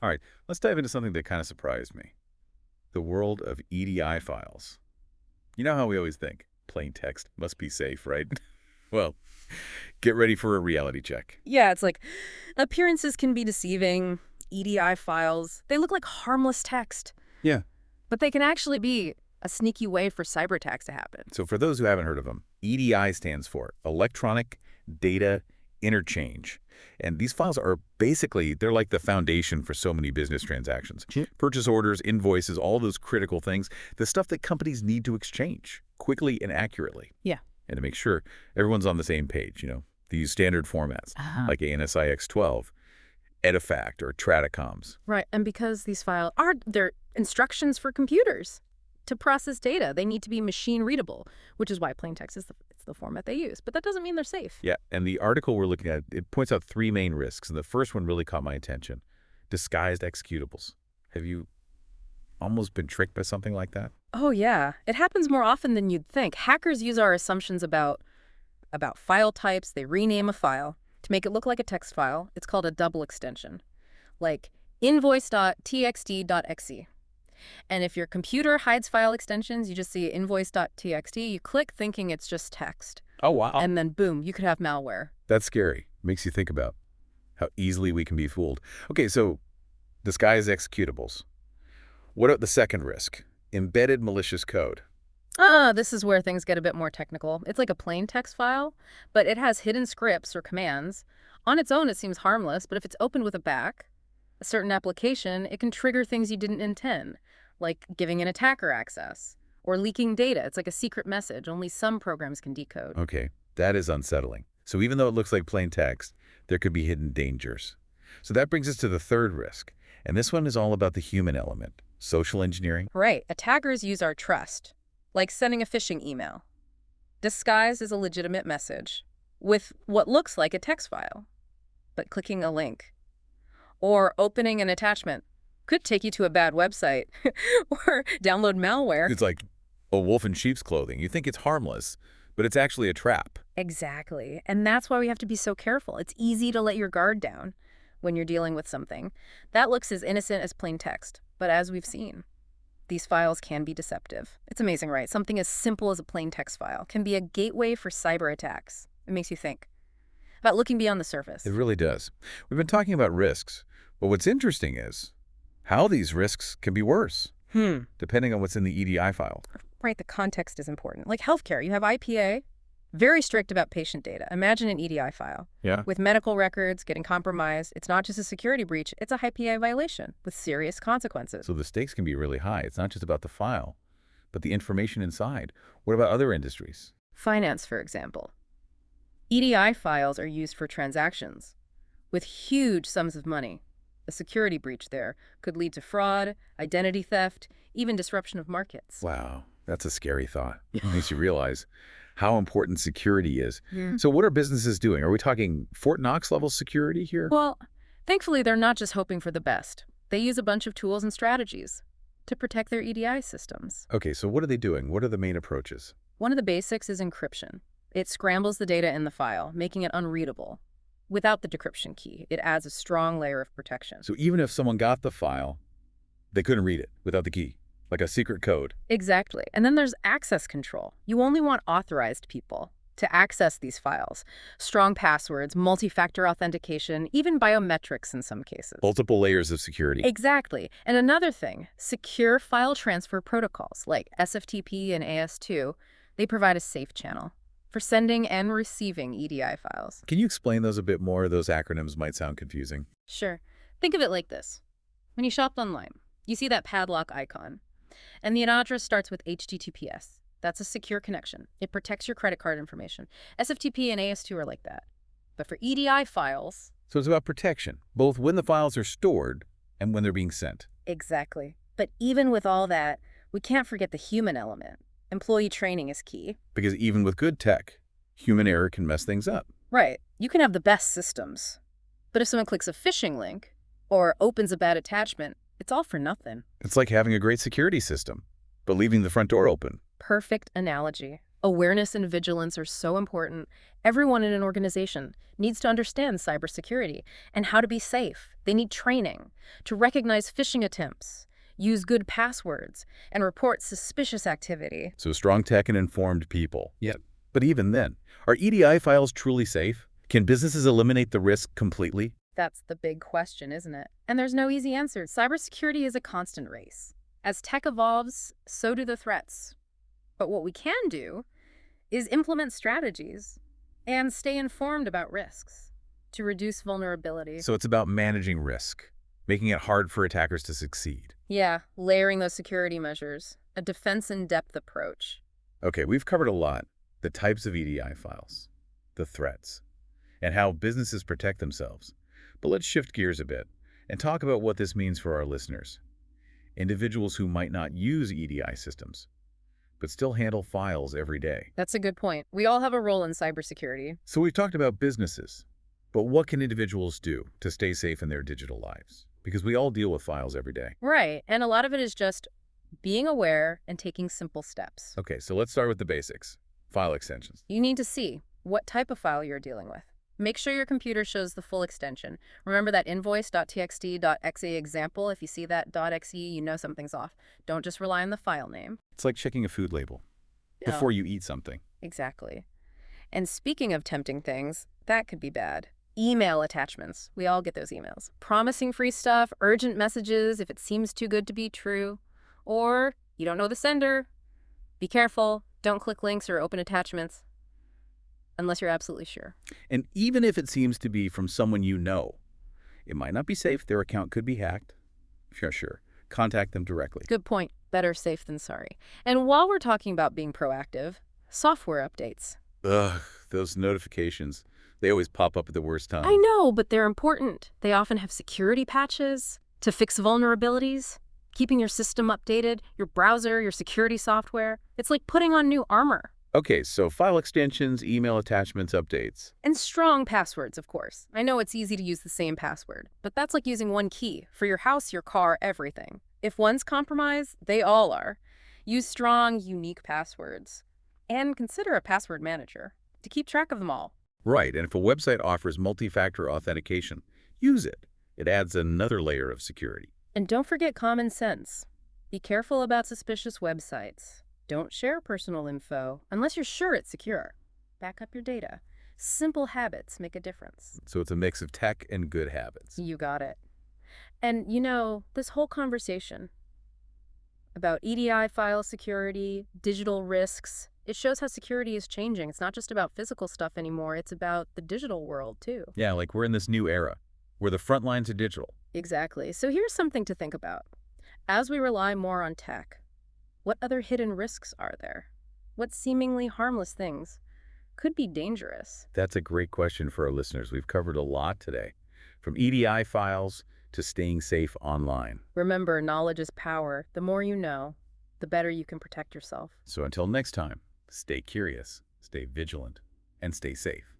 All right, let's dive into something that kind of surprised me. The world of EDI files. You know how we always think, plain text must be safe, right? Well, get ready for a reality check. Yeah, it's like appearances can be deceiving. EDI files, they look like harmless text, Yeah. but they can actually be a sneaky way for cyber attacks to happen. So for those who haven't heard of them, EDI stands for Electronic Data Interchange. And these files are basically, they're like the foundation for so many business transactions. Purchase orders, invoices, all those critical things, the stuff that companies need to exchange quickly and accurately. Yeah. And to make sure everyone's on the same page, they use standard formats like ANSI 12, Edifact, or Tradicoms. Right, and because these files are they're instructions for computers to process data, they need to be machine readable, which is why plain text is it's the format they use. But that doesn't mean they're safe. Yeah, and the article we're looking at, it points out three main risks, and the first one really caught my attention. Disguised executables. Have you almost been tricked by something like that? Oh yeah, it happens more often than you'd think. Hackers use our assumptions about file types. They rename a file to make it look like a text file. It's called a double extension, like invoice.txt.exe. And if your computer hides file extensions, you just see invoice.txt, you click thinking it's just text. Oh, wow. And then boom, you could have malware. That's scary. Makes you think about how easily we can be fooled. Okay, so disguised executables. What about the second risk? Embedded malicious code. This is where things get a bit more technical. It's like a plain text file, but it has hidden scripts or commands. On its own, it seems harmless, but if it's opened with a certain application, it can trigger things you didn't intend, like giving an attacker access or leaking data. It's like a secret message only some programs can decode. Okay, that is unsettling. So even though it looks like plain text, there could be hidden dangers. So that brings us to the third risk. And this one is all about the human element, social engineering. Right. Attackers use our trust, like sending a phishing email, disguised as a legitimate message with what looks like a text file. But clicking a link or opening an attachment could take you to a bad website or download malware. It's like a wolf in sheep's clothing. You think it's harmless, but it's actually a trap. Exactly. And that's why we have to be so careful. It's easy to let your guard down when you're dealing with something that looks as innocent as plain text. But as we've seen, these files can be deceptive. It's amazing, right? Something as simple as a plain text file can be a gateway for cyber attacks. It makes you think about looking beyond the surface. It really does. We've been talking about risks, but what's interesting is how these risks can be worse, depending on what's in the EDI file. Right, the context is important. Like healthcare, you have IPA, very strict about patient data. Imagine an EDI file. Yeah. With medical records getting compromised, it's not just a security breach, it's a high PA violation with serious consequences. So the stakes can be really high. It's not just about the file, but the information inside. What about other industries? Finance, for example. EDI files are used for transactions with huge sums of money. A security breach there could lead to fraud, identity theft, even disruption of markets. Wow, that's a scary thought. It makes you realize how important security is. Yeah. So what are businesses doing? Are we talking Fort Knox level security here? Well, thankfully, they're not just hoping for the best. They use a bunch of tools and strategies to protect their EDI systems. Okay, so what are they doing? What are the main approaches? One of the basics is encryption. It scrambles the data in the file, making it unreadable. Without the decryption key, it adds a strong layer of protection. So even if someone got the file, they couldn't read it without the key, like a secret code. Exactly. And then there's access control. You only want authorized people to access these files. Strong passwords, multi-factor authentication, even biometrics in some cases. Multiple layers of security. Exactly. And another thing, secure file transfer protocols like SFTP and AS2, they provide a safe channel for sending and receiving EDI files. Can you explain those a bit more? Those acronyms might sound confusing. Sure. Think of it like this. When you shop online, you see that padlock icon, and the address starts with HTTPS. That's a secure connection. It protects your credit card information. SFTP and AS2 are like that. But for EDI files... So it's about protection, both when the files are stored and when they're being sent. Exactly. But even with all that, we can't forget the human element. Employee training is key. Because even with good tech, human error can mess things up. Right. You can have the best systems. But if someone clicks a phishing link or opens a bad attachment, it's all for nothing. It's like having a great security system, but leaving the front door open. Perfect analogy. Awareness and vigilance are so important. Everyone in an organization needs to understand cybersecurity and how to be safe. They need training to recognize phishing attempts, use good passwords, and report suspicious activity. So strong tech and informed people. Yep. But even then, are EDI files truly safe? Can businesses eliminate the risk completely? That's the big question, isn't it? And there's no easy answer. Cybersecurity is a constant race. As tech evolves, so do the threats. But what we can do is implement strategies and stay informed about risks to reduce vulnerability. So it's about managing risk, making it hard for attackers to succeed. Yeah, layering those security measures, a defense-in-depth approach. Okay, we've covered a lot. The types of EDI files, the threats, and how businesses protect themselves. But let's shift gears a bit and talk about what this means for our listeners. Individuals who might not use EDI systems, but still handle files every day. That's a good point. We all have a role in cybersecurity. So we've talked about businesses, but what can individuals do to stay safe in their digital lives? Because we all deal with files every day. Right, and a lot of it is just being aware and taking simple steps. Okay, so let's start with the basics. File extensions. You need to see what type of file you're dealing with. Make sure your computer shows the full extension. Remember that invoice.txt.exe example? If you see that .exe, you know something's off. Don't just rely on the file name. It's like checking a food label before you eat something. Exactly. And speaking of tempting things, that could be bad. Email attachments. We all get those emails. Promising free stuff, urgent messages if it seems too good to be true. Or you don't know the sender. Be careful. Don't click links or open attachments unless you're absolutely sure. And even if it seems to be from someone you know, it might not be safe. Their account could be hacked. If you're not sure, contact them directly. Good point. Better safe than sorry. And while we're talking about being proactive, software updates. Ugh, those notifications. They always pop up at the worst time. I know, but they're important. They often have security patches to fix vulnerabilities, keeping your system updated, your browser, your security software. It's like putting on new armor. Okay, so file extensions, email attachments, updates. And strong passwords, of course. I know it's easy to use the same password, but that's like using one key for your house, your car, everything. If one's compromised, they all are. Use strong, unique passwords. And consider a password manager to keep track of them all. Right, and if a website offers multi-factor authentication, use it. It adds another layer of security. And don't forget common sense. Be careful about suspicious websites. Don't share personal info unless you're sure it's secure. Back up your data. Simple habits make a difference. So it's a mix of tech and good habits. You got it. And you know, this whole conversation about EDI file security, digital risks, it shows how security is changing. It's not just about physical stuff anymore. It's about the digital world, too. Yeah, like we're in this new era where the front lines are digital. Exactly. So here's something to think about. As we rely more on tech, what other hidden risks are there? What seemingly harmless things could be dangerous? That's a great question for our listeners. We've covered a lot today, from EDI files to staying safe online. Remember, knowledge is power. The more you know, the better you can protect yourself. So until next time, stay curious, stay vigilant, and stay safe.